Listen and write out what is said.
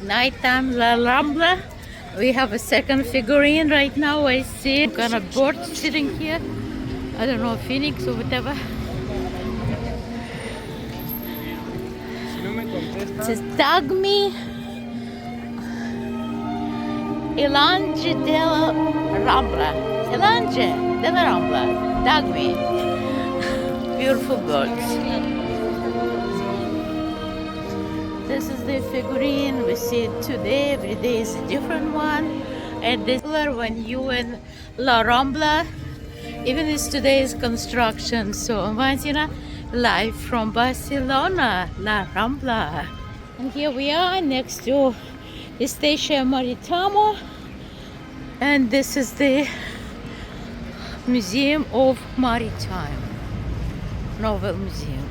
Nighttime La Rambla. We have a second figurine right now. I see kind of bird sitting here. I don't know, phoenix or whatever. It says, tag me. Elange della Rambla. Elange della Rambla. Tag me. Beautiful birds. This is the figurine. We see it today. Every day is a different one. And this color when you in La Rambla, even if today is construction. So Valentina, live from Barcelona La Rambla. And here we are next to the Station Maritimo. And this is the Museum of Maritime. Novel Museum.